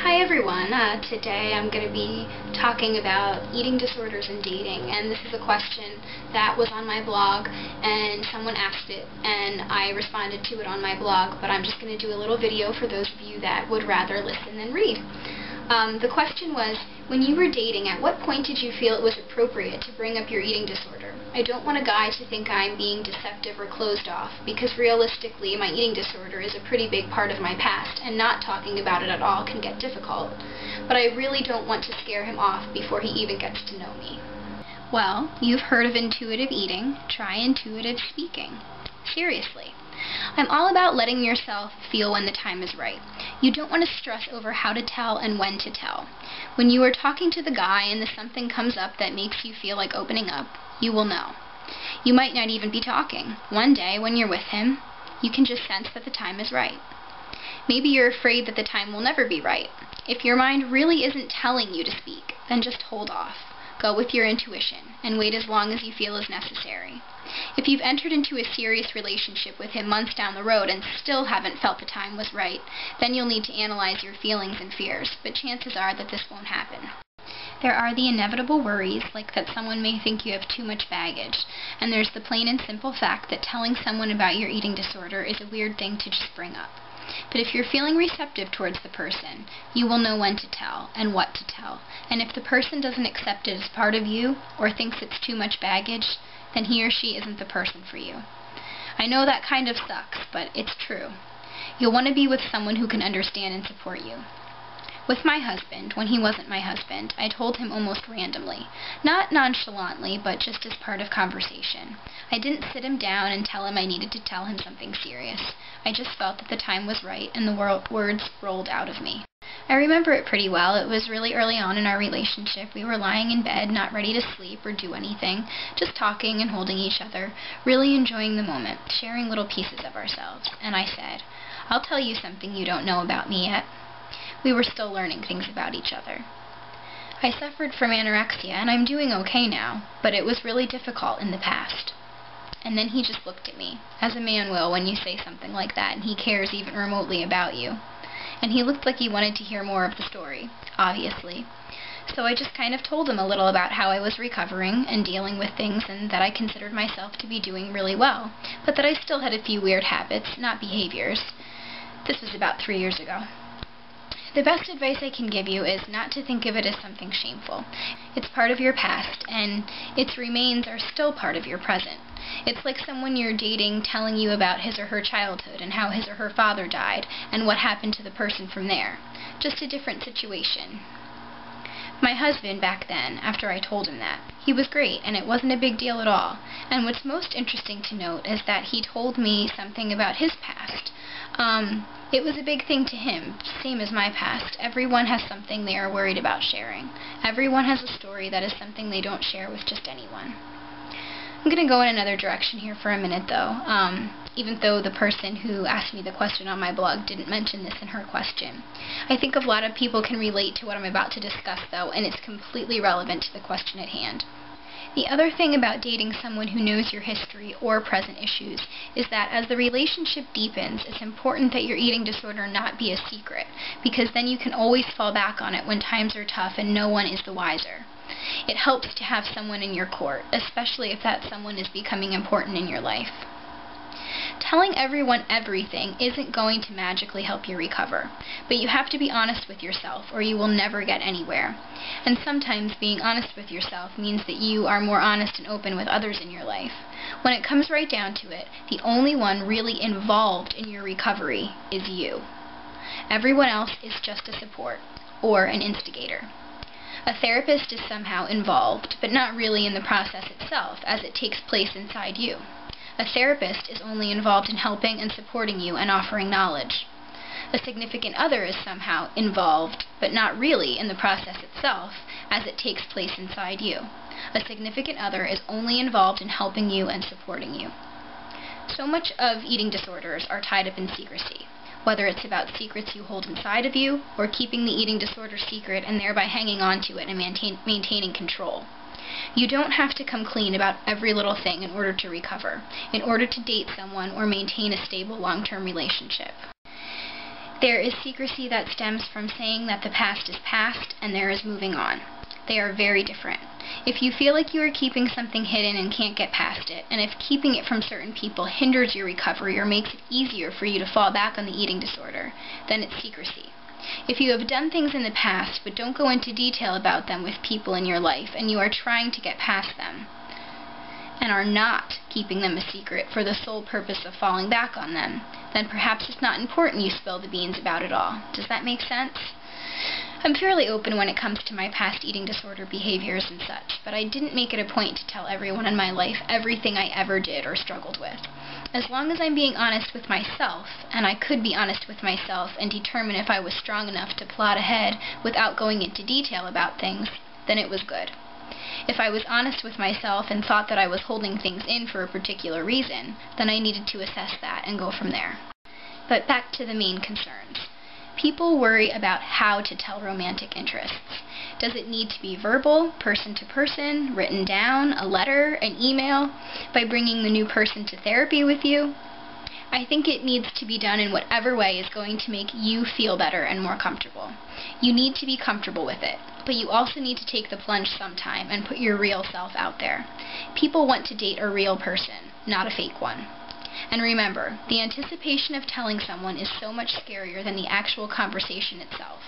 Hi everyone, today I'm going to be talking about eating disorders and dating, and this is a question that was on my blog and someone asked it and I responded to it on my blog, but I'm just going to do a little video for those of you that would rather listen than read. The question was, when you were dating, at what point did you feel it was appropriate to bring up your eating disorder? I don't want a guy to think I'm being deceptive or closed off, because realistically my eating disorder is a pretty big part of my past, and not talking about it at all can get difficult. But I really don't want to scare him off before he even gets to know me. Well, you've heard of intuitive eating. Try intuitive speaking. Seriously. I'm all about letting yourself feel when the time is right. You don't want to stress over how to tell and when to tell. When you are talking to the guy and something comes up that makes you feel like opening up, you will know. You might not even be talking. One day, when you're with him, you can just sense that the time is right. Maybe you're afraid that the time will never be right. If your mind really isn't telling you to speak, then just hold off. Go with your intuition, and wait as long as you feel is necessary. If you've entered into a serious relationship with him months down the road and still haven't felt the time was right, then you'll need to analyze your feelings and fears, but chances are that this won't happen. There are the inevitable worries, like that someone may think you have too much baggage, and there's the plain and simple fact that telling someone about your eating disorder is a weird thing to just bring up. But if you're feeling receptive towards the person, you will know when to tell and what to tell. And if the person doesn't accept it as part of you or thinks it's too much baggage, then he or she isn't the person for you. I know that kind of sucks, but it's true. You'll want to be with someone who can understand and support you. With my husband, when he wasn't my husband, I told him almost randomly. Not nonchalantly, but just as part of conversation. I didn't sit him down and tell him I needed to tell him something serious. I just felt that the time was right, and the words rolled out of me. I remember it pretty well. It was really early on in our relationship. We were lying in bed, not ready to sleep or do anything, just talking and holding each other, really enjoying the moment, sharing little pieces of ourselves. And I said, "I'll tell you something you don't know about me yet." We were still learning things about each other. I suffered from anorexia, and I'm doing okay now, but it was really difficult in the past. And then he just looked at me, as a man will when you say something like that and he cares even remotely about you. And he looked like he wanted to hear more of the story, obviously. So I just kind of told him a little about how I was recovering and dealing with things, and that I considered myself to be doing really well, but that I still had a few weird habits, not behaviors. This was about 3 years ago. The best advice I can give you is not to think of it as something shameful. It's part of your past, and its remains are still part of your present. It's like someone you're dating telling you about his or her childhood and how his or her father died and what happened to the person from there. Just a different situation. My husband back then, after I told him that, he was great and it wasn't a big deal at all. And what's most interesting to note is that he told me something about his past. It was a big thing to him, same as my past. Everyone has something they are worried about sharing. Everyone has a story that is something they don't share with just anyone. I'm going to go in another direction here for a minute, though, even though the person who asked me the question on my blog didn't mention this in her question. I think a lot of people can relate to what I'm about to discuss, though, and it's completely relevant to the question at hand. The other thing about dating someone who knows your history or present issues is that as the relationship deepens, it's important that your eating disorder not be a secret, because then you can always fall back on it when times are tough and no one is the wiser. It helps to have someone in your court, especially if that someone is becoming important in your life. Telling everyone everything isn't going to magically help you recover, but you have to be honest with yourself or you will never get anywhere. And sometimes being honest with yourself means that you are more honest and open with others in your life. When it comes right down to it, the only one really involved in your recovery is you. Everyone else is just a support or an instigator. A therapist is somehow involved, but not really in the process itself, as it takes place inside you. A therapist is only involved in helping and supporting you and offering knowledge. A significant other is somehow involved, but not really in the process itself, as it takes place inside you. A significant other is only involved in helping you and supporting you. So much of eating disorders are tied up in secrecy, whether it's about secrets you hold inside of you or keeping the eating disorder secret and thereby hanging on to it and maintaining control. You don't have to come clean about every little thing in order to recover, in order to date someone or maintain a stable long-term relationship. There is secrecy that stems from saying that the past is past and there is moving on. They are very different. If you feel like you are keeping something hidden and can't get past it, and if keeping it from certain people hinders your recovery or makes it easier for you to fall back on the eating disorder, then it's secrecy. If you have done things in the past but don't go into detail about them with people in your life and you are trying to get past them and are not keeping them a secret for the sole purpose of falling back on them, then perhaps it's not important you spill the beans about it all. Does that make sense? I'm fairly open when it comes to my past eating disorder behaviors and such, but I didn't make it a point to tell everyone in my life everything I ever did or struggled with. As long as I'm being honest with myself, and I could be honest with myself and determine if I was strong enough to plot ahead without going into detail about things, then it was good. If I was honest with myself and thought that I was holding things in for a particular reason, then I needed to assess that and go from there. But back to the main concerns. People worry about how to tell romantic interests. Does it need to be verbal, person to person, written down, a letter, an email, by bringing the new person to therapy with you? I think it needs to be done in whatever way is going to make you feel better and more comfortable. You need to be comfortable with it, but you also need to take the plunge sometime and put your real self out there. People want to date a real person, not a fake one. And remember, the anticipation of telling someone is so much scarier than the actual conversation itself.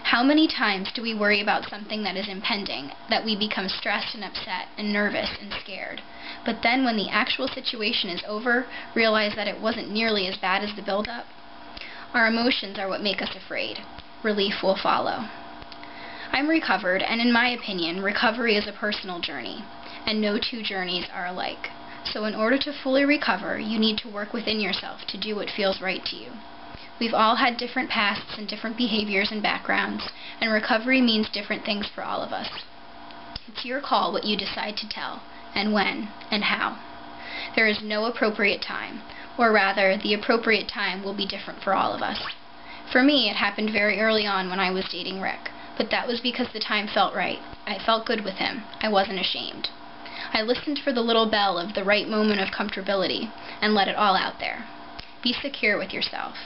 How many times do we worry about something that is impending, that we become stressed and upset and nervous and scared, but then when the actual situation is over, realize that it wasn't nearly as bad as the build-up? Our emotions are what make us afraid. Relief will follow. I'm recovered, and in my opinion, recovery is a personal journey, and no two journeys are alike. So in order to fully recover, you need to work within yourself to do what feels right to you. We've all had different pasts and different behaviors and backgrounds, and recovery means different things for all of us. It's your call what you decide to tell, and when, and how. There is no appropriate time, or rather, the appropriate time will be different for all of us. For me, it happened very early on when I was dating Rick, but that was because the time felt right. I felt good with him. I wasn't ashamed. I listened for the little bell of the right moment of comfortability and let it all out there. Be secure with yourself.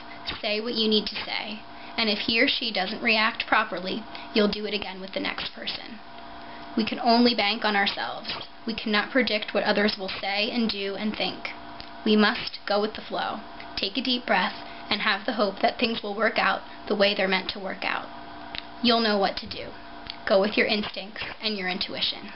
Say what you need to say. And if he or she doesn't react properly, you'll do it again with the next person. We can only bank on ourselves. We cannot predict what others will say and do and think. We must go with the flow. Take a deep breath and have the hope that things will work out the way they're meant to work out. You'll know what to do. Go with your instincts and your intuition.